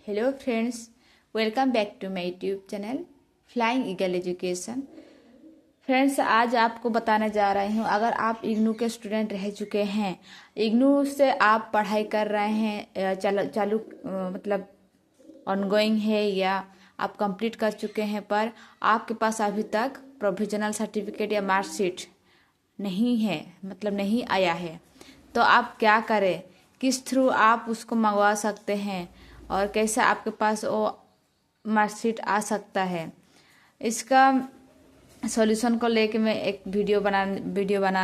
Hello friends, welcome back to my YouTube channel flying eagle education. Friends, आज आपको बताने जा रही हूँ, अगर आप इग्नू के स्टूडेंट रह चुके हैं, इग्नू से आप पढ़ाई कर रहे हैं, चालू मतलब ऑनगोइंग है या आप कंप्लीट कर चुके हैं, पर आपके पास अभी तक प्रोविजनल सर्टिफिकेट या मार्कशीट नहीं है, मतलब नहीं आया है, तो आप क्या करें, किस थ्रू आप उसको मंगवा सकते हैं और कैसे आपके पास वो मार्कशीट आ सकता है। इसका सॉल्यूशन को लेके मैं एक वीडियो बना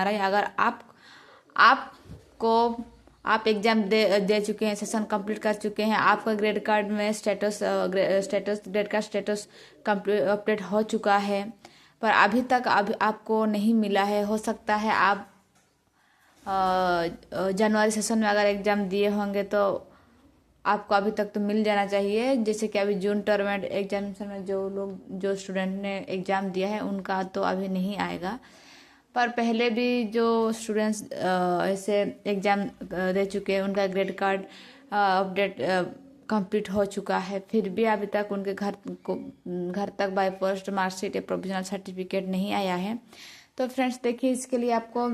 रही हूँ। अगर आप एग्जाम दे चुके हैं, सेशन कंप्लीट कर चुके हैं, आपका ग्रेड कार्ड में ग्रेड कार्ड स्टेटस अपडेट हो चुका है, पर अभी तक आपको नहीं मिला है। हो सकता है आप जनवरी सेशन में अगर एग्ज़ाम दिए होंगे तो आपको अभी तक तो मिल जाना चाहिए। जैसे कि अभी जून टर्म एग्जामिनेशन में जो स्टूडेंट ने एग्ज़ाम दिया है उनका तो अभी नहीं आएगा, पर पहले भी जो स्टूडेंट्स ऐसे एग्ज़ाम दे चुके हैं उनका ग्रेड कार्ड अपडेट कंप्लीट हो चुका है, फिर भी अभी तक उनके घर तक बाय पोस्ट मार्कशीट या प्रोविजनल सर्टिफिकेट नहीं आया है। तो फ्रेंड्स देखिए, इसके लिए आपको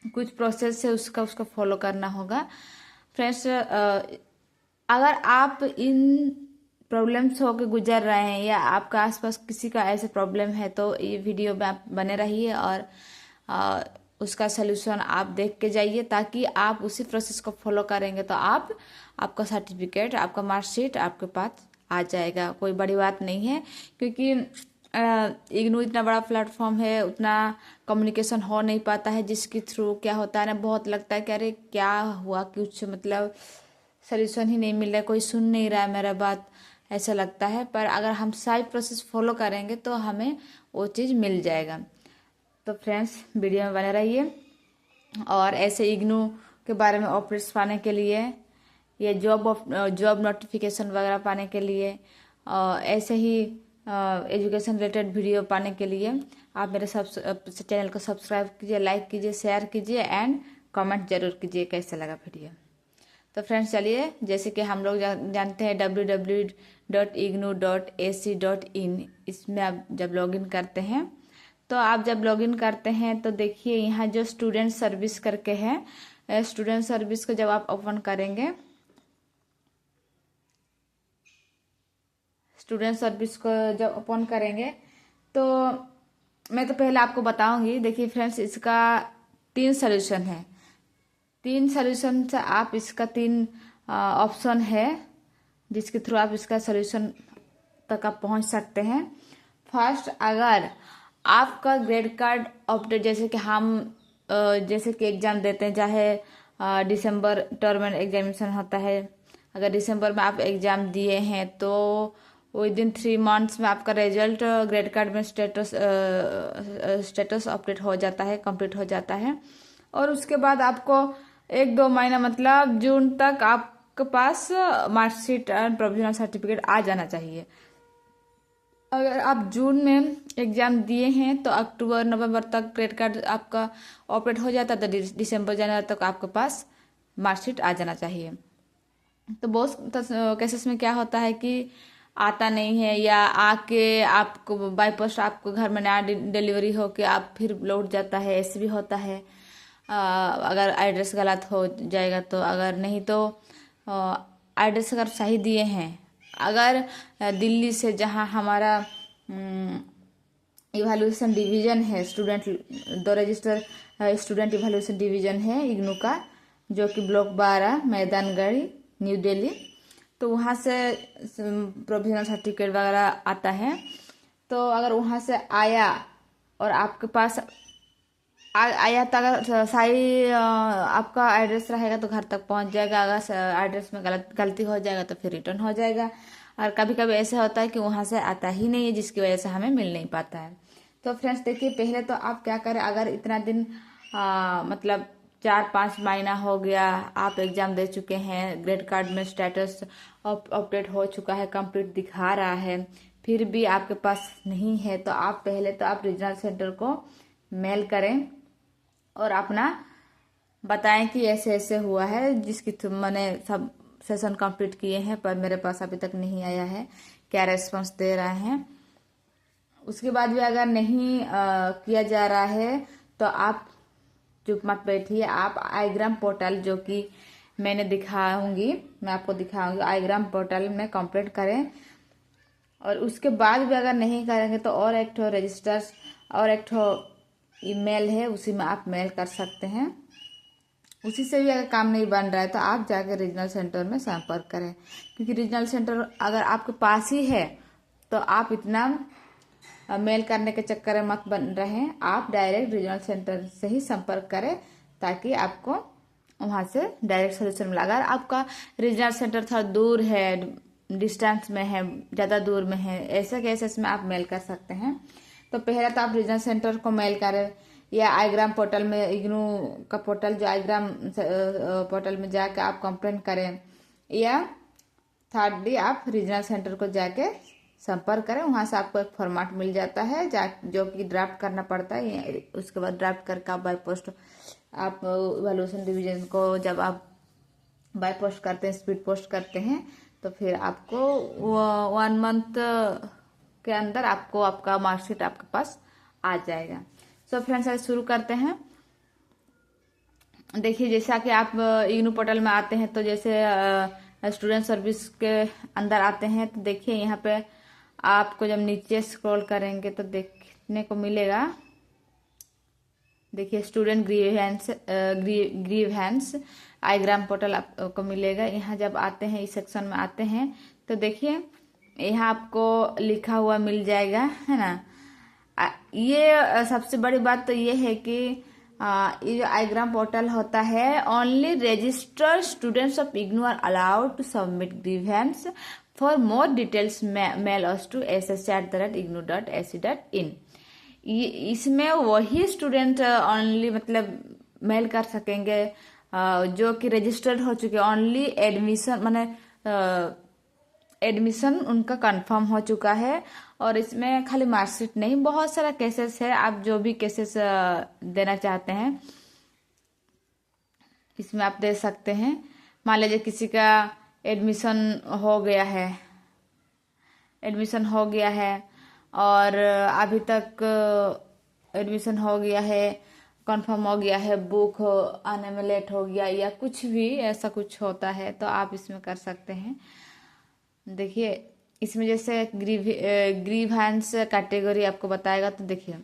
कुछ प्रोसेस है उसका फॉलो करना होगा। फ्रेंड्स, अगर आप इन प्रॉब्लम्स होकर गुजर रहे हैं या आपका आसपास किसी का ऐसा प्रॉब्लम है तो ये वीडियो में आप बने रहिए और उसका सलूशन आप देख के जाइए, ताकि आप उसी प्रोसेस को फॉलो करेंगे तो आपका सर्टिफिकेट, आपका मार्कशीट आपके पास आ जाएगा। कोई बड़ी बात नहीं है, क्योंकि इग्नू इतना बड़ा प्लेटफॉर्म है, उतना कम्युनिकेशन हो नहीं पाता है, जिसके थ्रू क्या होता है ना, बहुत लगता है कि अरे क्या हुआ, कुछ मतलब सॉल्यूशन ही नहीं मिल रहा है, कोई सुन नहीं रहा है मेरा बात, ऐसा लगता है। पर अगर हम सारी प्रोसेस फॉलो करेंगे तो हमें वो चीज़ मिल जाएगा। तो फ्रेंड्स, वीडियो में बने रहिए और ऐसे इग्नू के बारे में अपडेट्स पाने के लिए या जॉब नोटिफिकेशन वगैरह पाने के लिए ऐसे ही एजुकेशन रिलेटेड वीडियो पाने के लिए आप मेरे चैनल को सब्सक्राइब कीजिए, लाइक कीजिए, शेयर कीजिए एंड कमेंट जरूर कीजिए कैसा लगा वीडियो। तो फ्रेंड्स चलिए, जैसे कि हम लोग जानते हैं www.ignu.ac.in, इसमें आप जब लॉगिन करते हैं तो तो देखिए यहाँ जो स्टूडेंट सर्विस करके है, स्टूडेंट सर्विस को जब आप ओपन करेंगे, स्टूडेंट सर्विस को जब ओपन करेंगे तो मैं तो पहले आपको बताऊंगी। देखिए फ्रेंड्स, इसका 3 सॉल्यूशन है। 3 सॉल्यूशन से आप इसका 3 ऑप्शन है जिसके थ्रू आप इसका सॉल्यूशन तक आप पहुंच सकते हैं। फर्स्ट, अगर आपका ग्रेड कार्ड अपडेट, जैसे कि जैसे कि एग्जाम देते हैं, चाहे दिसंबर टर्म एग्जामिनेशन होता है, अगर दिसंबर में आप एग्जाम दिए हैं तो विद इन 3 मंथ्स में आपका रिजल्ट ग्रेड कार्ड में स्टेटस अपडेट हो जाता है, कंप्लीट हो जाता है, और उसके बाद आपको 1-2 महीना मतलब जून तक आपके पास मार्कशीट एंड प्रोविजनल सर्टिफिकेट आ जाना चाहिए। अगर आप जून में एग्जाम दिए हैं तो अक्टूबर नवंबर तक ग्रेड कार्ड आपका ऑपरेट हो जाता है, तो दिसंबर जनवरी तक आपके पास मार्कशीट आ जाना चाहिए। तो बहुत केसेस में क्या होता है कि आता नहीं है, या आके आपको बाय पोस्ट आपको घर में नया डिलीवरी हो के आप फिर लौट जाता है, ऐसे भी होता है। अगर एड्रेस गलत हो जाएगा तो, अगर नहीं तो एड्रेस अगर सही दिए हैं, अगर दिल्ली से जहां हमारा इवैल्यूएशन डिवीजन है, रजिस्टर स्टूडेंट इवैल्यूएशन डिवीजन है इग्नू का, जो कि ब्लॉक 12 मैदानगढ़ न्यू दिल्ली, तो वहाँ से प्रोविजनल सर्टिफिकेट वगैरह आता है। तो अगर वहाँ से आया और आपके पास आया तो अगर सही आपका एड्रेस रहेगा तो घर तक पहुंच जाएगा, अगर एड्रेस में गलती हो जाएगा तो फिर रिटर्न हो जाएगा। और कभी कभी ऐसा होता है कि वहां से आता ही नहीं है, जिसकी वजह से हमें मिल नहीं पाता है। तो फ्रेंड्स देखिए, पहले तो आप क्या करें, अगर इतना दिन मतलब 4-5 महीना हो गया, आप एग्जाम दे चुके हैं, ग्रेड कार्ड में स्टेटस अपडेट हो चुका है, कंप्लीट दिखा रहा है, फिर भी आपके पास नहीं है, तो आप पहले तो आप रीजनल सेंटर को मेल करें और अपना बताएं कि ऐसे ऐसे हुआ है, जिसकी मैंने सेशन कंप्लीट किए हैं, पर मेरे पास अभी तक नहीं आया है क्या रेस्पॉन्स दे रहे हैं। उसके बाद भी अगर नहीं किया जा रहा है तो आप चुप मत बैठिए, आप आईग्राम पोर्टल जो कि मैं आपको दिखाऊंगी, आईग्राम पोर्टल में कंप्लीट करें। और उसके बाद भी अगर नहीं करेंगे तो और एक ठो रजिस्टर्स और एक ठो ईमेल है, उसी में आप मेल कर सकते हैं। उसी से भी अगर काम नहीं बन रहा है तो आप जाकर रीजनल सेंटर में संपर्क करें, क्योंकि रीजनल सेंटर अगर आपके पास ही है तो आप इतना मेल करने के चक्कर में मत बन रहे, आप डायरेक्ट रीजनल सेंटर से ही संपर्क करें ताकि आपको वहाँ से डायरेक्ट सोल्यूशन मिला। अगर आपका रीजनल सेंटर थोड़ा दूर है, डिस्टेंस में है, ज़्यादा दूर में है, ऐसे केसेस में आप मेल कर सकते हैं। तो पहले तो आप रीजनल सेंटर को मेल करें या आईग्राम पोर्टल में, इग्नू का पोर्टल जो आईग्राम पोर्टल में जाके आप कंप्लेंट करें, या थर्डली आप रीजनल सेंटर को जाके संपर्क करें। वहाँ से आपको एक फॉर्मेट मिल जाता है जो कि ड्राफ्ट करना पड़ता है। उसके बाद ड्राफ्ट करके आप बाय पोस्ट आप इवैल्यूएशन डिवीजन को जब आप बाय पोस्ट करते हैं, स्पीड पोस्ट करते हैं, तो फिर आपको 1 मंथ के अंदर आपको आपका मार्कशीट आपके पास आ जाएगा। सो फ्रेंड्स, आज शुरू करते हैं। देखिए, जैसा कि आप इग्नू पोर्टल में आते हैं तो जैसे स्टूडेंट सर्विस के अंदर आते हैं तो देखिए यहाँ पे आपको जब नीचे स्क्रॉल करेंगे तो देखने को मिलेगा, देखिए स्टूडेंट ग्रीवेंस आईग्राम पोर्टल आपको मिलेगा। यहाँ जब आते हैं, इस सेक्शन में आते हैं तो देखिए यहाँ आपको लिखा हुआ मिल जाएगा, है ना। ये सबसे बड़ी बात तो ये है कि ये आईग्राम पोर्टल होता है, only registered students of IGNOU are allowed to submit grievance, for more details mail us to ss@ignu.ac.in। इसमें वही स्टूडेंट ओनली मतलब मेल कर सकेंगे जो कि रजिस्टर्ड हो चुके, ओनली एडमिशन माने एडमिशन उनका कंफर्म हो चुका है। और इसमें खाली मार्कशीट नहीं, बहुत सारा केसेस है, आप जो भी केसेस देना चाहते हैं इसमें आप दे सकते हैं। मान लीजिए किसी का एडमिशन हो गया है और अभी तक एडमिशन हो गया है, कंफर्म हो गया है, बुक आने में लेट हो गया या कुछ भी ऐसा कुछ होता है तो आप इसमें कर सकते हैं। देखिए इसमें जैसे ग्रीवेंस कैटेगरी आपको बताएगा, तो देखिए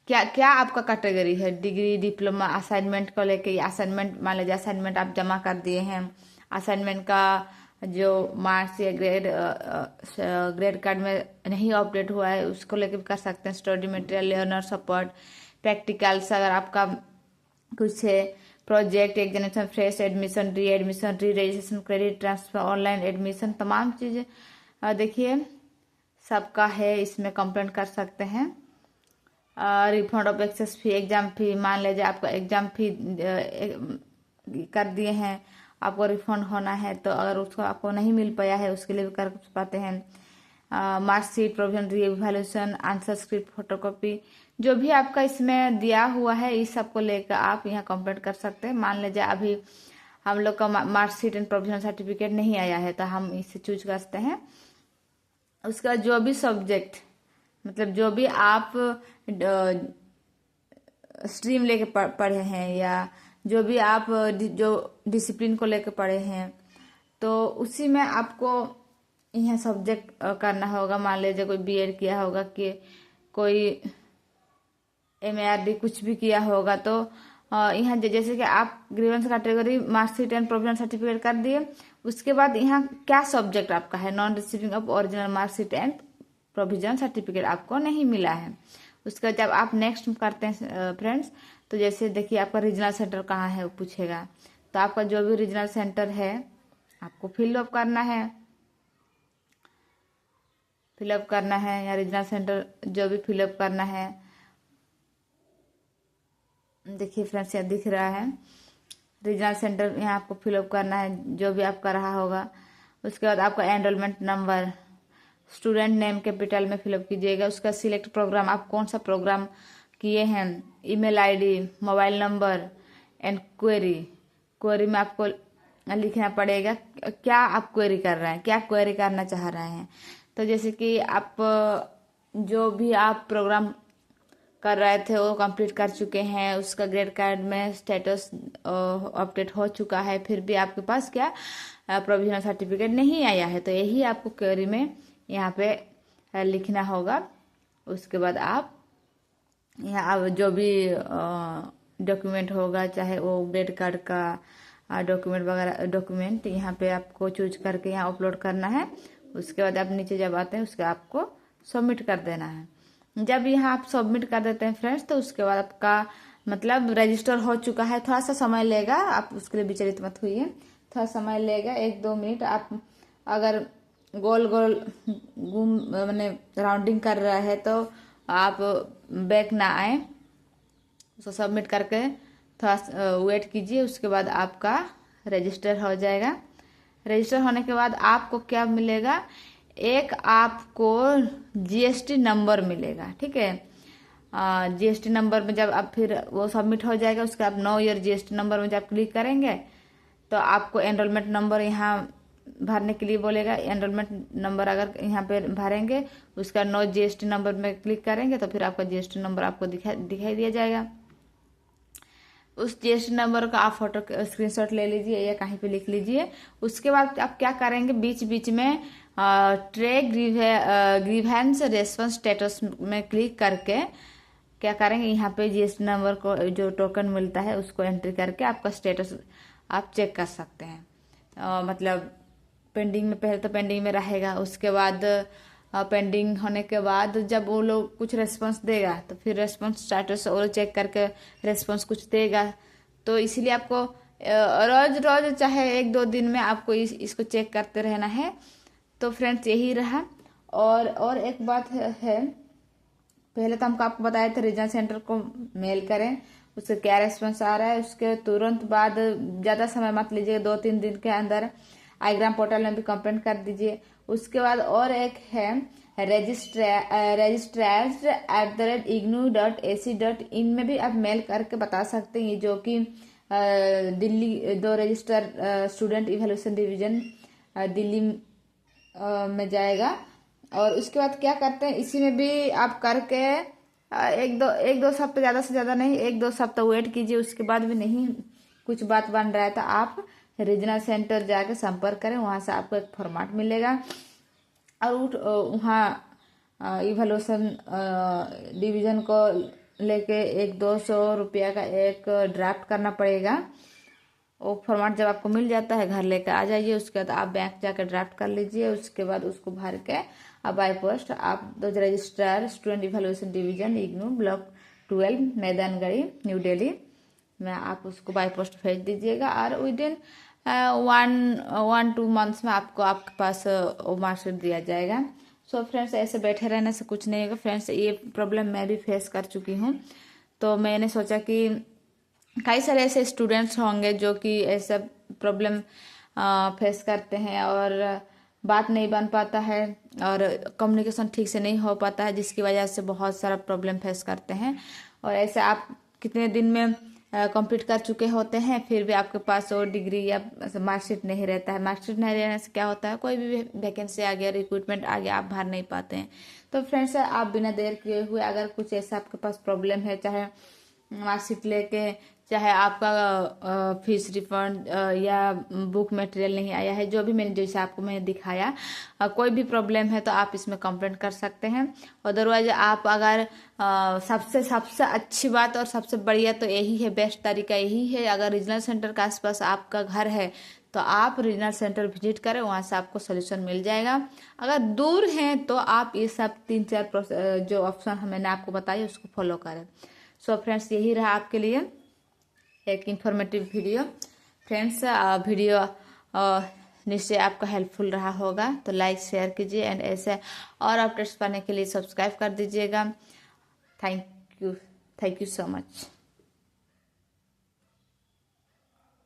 क्या क्या आपका कैटेगरी है, डिग्री, डिप्लोमा, असाइनमेंट को लेके। असाइनमेंट, मान लीजिए असाइनमेंट आप जमा कर दिए हैं, असाइनमेंट का जो मार्क्स या ग्रेड कार्ड में नहीं अपडेट हुआ है उसको लेके भी कर सकते हैं। Study material, learner support, practicals अगर आपका कुछ है, प्रोजेक्ट, एग्जामिनेशन, फ्रेश एडमिशन, री एडमिशन, री registration, credit transfer, online admission, तमाम चीज़ें देखिए सबका है, इसमें कंप्लेंट कर सकते हैं। Refund of excess fee, exam fee, मान लीजिए आपका एग्जाम फी कर दिए हैं, आपको रिफंड होना है तो अगर उसको आपको नहीं मिल पाया है उसके लिए भी कर पाते हैं। मार्कशीट, प्रोविजन, री इवैल्यूएशन, आंसर स्क्रिप्ट, फोटोकॉपी, जो भी आपका इसमें दिया हुआ है इस सब को लेकर आप यहाँ कंप्लेंट कर सकते हैं। मान लीजिए अभी हम लोग का मार्कशीट एंड प्रोविजनल सर्टिफिकेट नहीं आया है तो हम इसे चूज करते हैं। उसका जो भी सब्जेक्ट, मतलब जो भी आप स्ट्रीम लेके पढ़े हैं या जो भी आप जो डिसिप्लिन को लेके पढ़े हैं तो उसी में आपको यहाँ सब्जेक्ट करना होगा। मान लीजिए कोई बीएड किया होगा, कि कोई एमएआरडी कुछ भी किया होगा तो यहाँ जैसे कि आप grievance category, marksheet and provisional certificate कर दिए, उसके बाद यहाँ क्या सब्जेक्ट आपका है, non receiving of original marksheet and provisional certificate आपको नहीं मिला है। उसका जब आप नेक्स्ट करते हैं फ्रेंड्स, तो जैसे देखिए आपका रीजनल सेंटर कहाँ है वो पूछेगा, तो आपका जो भी रीजनल सेंटर है आपको फिलअप करना है, या रीजनल सेंटर जो भी फिलअप करना है। देखिए फ्रेंड्स यहाँ दिख रहा है रीजनल सेंटर, यहाँ आपको फिलअप करना है जो भी आपका रहा होगा। उसके बाद आपका enrolment number, student name capital में फिलअप कीजिएगा। उसका सिलेक्ट प्रोग्राम, आप कौन सा प्रोग्राम किए हैं, email ID, mobile number and query में आपको लिखना पड़ेगा क्या आप क्वेरी कर रहे हैं, क्या क्वेरी करना चाह रहे हैं। तो जैसे कि आप जो भी आप प्रोग्राम कर रहे थे वो कंप्लीट कर चुके हैं, उसका ग्रेड कार्ड में स्टेटस अपडेट हो चुका है, फिर भी आपके पास क्या प्रोविजनल सर्टिफिकेट नहीं आया है, तो यही आपको क्वेरी में यहाँ पे लिखना होगा। उसके बाद आप यहाँ जो भी डॉक्यूमेंट होगा, चाहे वो ग्रेड कार्ड का डॉक्यूमेंट वगैरह डॉक्यूमेंट, यहाँ पे आपको चूज करके यहाँ अपलोड करना है। उसके बाद आप नीचे जब आते हैं उसके आपको सबमिट कर देना है। जब यहाँ आप सबमिट कर देते हैं फ्रेंड्स, तो उसके बाद आपका मतलब रजिस्टर हो चुका है। थोड़ा सा समय लेगा, आप उसके लिए विचलित मत होइए, थोड़ा समय लेगा 1-2 मिनट। आप अगर गोल गोल घूम मैंने राउंडिंग कर रहा है तो आप बैक ना आए, उसको सबमिट करके थोड़ा वेट कीजिए। उसके बाद आपका रजिस्टर हो जाएगा। रजिस्टर होने के बाद आपको क्या मिलेगा, एक आपको जीएसटी नंबर मिलेगा, ठीक है। जीएसटी नंबर में जब आप फिर वो सबमिट हो जाएगा, उसके बाद 9 ईयर जीएसटी नंबर में जब क्लिक करेंगे तो आपको एनरोलमेंट नंबर यहाँ भरने के लिए बोलेगा। एनरोलमेंट नंबर अगर यहाँ पे भरेंगे, उसका 9 जीएसटी नंबर में क्लिक करेंगे तो फिर आपका जीएसटी नंबर आपको दिखाई दिया जाएगा। उस जीएसटी नंबर का आप फोटो स्क्रीनशॉट ले लीजिए या कहीं पे लिख लीजिए। उसके बाद आप क्या करेंगे, बीच बीच में ट्रैक ग्रीवेंस रेस्पॉन्स स्टेटस में क्लिक करके क्या करेंगे, यहाँ पे जीएसटी नंबर को जो टोकन मिलता है उसको एंट्री करके आपका स्टेटस आप चेक कर सकते हैं। मतलब पेंडिंग में, पहले तो पेंडिंग में रहेगा, उसके बाद पेंडिंग होने के बाद जब वो लोग कुछ रेस्पॉन्स देगा तो फिर रेस्पॉन्स स्टेटस और चेक करके रेस्पॉन्स कुछ देगा। तो इसलिए आपको रोज रोज चाहे 1-2 दिन में आपको इसको चेक करते रहना है। तो फ्रेंड्स यही रहा। और एक बात है, पहले तो हमको आपको बताया था रीजनल सेंटर को मेल करें, उससे क्या रेस्पॉन्स आ रहा है। उसके तुरंत बाद ज़्यादा समय मत लीजिए, 2-3 दिन के अंदर आईग्राम पोर्टल में भी कंप्लेंट कर दीजिए। उसके बाद और एक है registrars@ignu.ac.in में भी आप मेल करके बता सकते हैं, जो कि Delhi 2 register student evaluation division Delhi में जाएगा। और उसके बाद क्या करते हैं, इसी में भी आप करके 1-2 सप्ताह, ज़्यादा से ज़्यादा नहीं 1-2 सप्ताह वेट कीजिए। उसके बाद भी नहीं कुछ बात बन रहा है तो आप रीजनल सेंटर जाके संपर्क करें, वहाँ से आपको एक फॉर्मेट मिलेगा और वहाँ इवैल्यूएशन डिवीज़न को लेके 100-200 रुपया का एक ड्राफ्ट करना पड़ेगा। वो फॉर्मेट जब आपको मिल जाता है घर लेकर आ जाइए। उसके बाद आप बैंक जाकर ड्राफ्ट कर लीजिए। उसके बाद उसको भर के आप बाई पोस्ट आप registrar student evaluation division IGNOU block 12 Maidangarhi new Delhi में आप उसको बाई पोस्ट भेज दीजिएगा। और विदिन 1-2 मंथ्स में आपको आपके पास वो मार्कशीट दिया जाएगा। सो फ्रेंड्स, ऐसे बैठे रहने से कुछ नहीं होगा फ्रेंड्स। ये प्रॉब्लम मैं भी फेस कर चुकी हूँ, तो मैंने सोचा कि कई सारे ऐसे स्टूडेंट्स होंगे जो कि ऐसा प्रॉब्लम फेस करते हैं और बात नहीं बन पाता है और कम्युनिकेशन ठीक से नहीं हो पाता है, जिसकी वजह से बहुत सारा प्रॉब्लम फेस करते हैं। और ऐसे आप कितने दिन में कंप्लीट कर चुके होते हैं, फिर भी आपके पास वो डिग्री या मार्कशीट नहीं रहता है। मार्कशीट नहीं रहने से क्या होता है, कोई भी वैकेंसी आ गया, रिक्रूटमेंट आ गया, आप भर नहीं पाते हैं। तो फ्रेंड्स, आप बिना देर किए हुए अगर कुछ ऐसा आपके पास प्रॉब्लम है, चाहे मार्कशीट लेके, चाहे आपका फीस रिफंड या बुक मटेरियल नहीं आया है, जो भी मैंने जैसे आपको मैंने दिखाया, कोई भी प्रॉब्लम है तो आप इसमें कंप्लेंट कर सकते हैं। अदरवाइज आप अगर सबसे अच्छी बात और सबसे बढ़िया तो यही है, बेस्ट तरीका यही है, अगर रीजनल सेंटर के आसपास आपका घर है तो आप रीजनल सेंटर विजिट करें, वहाँ से आपको सोल्यूशन मिल जाएगा। अगर दूर हैं तो आप ये सब 3-4 जो ऑप्शन मैंने आपको बताया उसको फॉलो करें। सो फ्रेंड्स, यही रहा आपके लिए एक इन्फॉर्मेटिव वीडियो। फ्रेंड्स, वीडियो निश्चय आपका हेल्पफुल रहा होगा, तो लाइक शेयर कीजिए एंड ऐसे और अपडेट्स पाने के लिए सब्सक्राइब कर दीजिएगा। Thank you so much.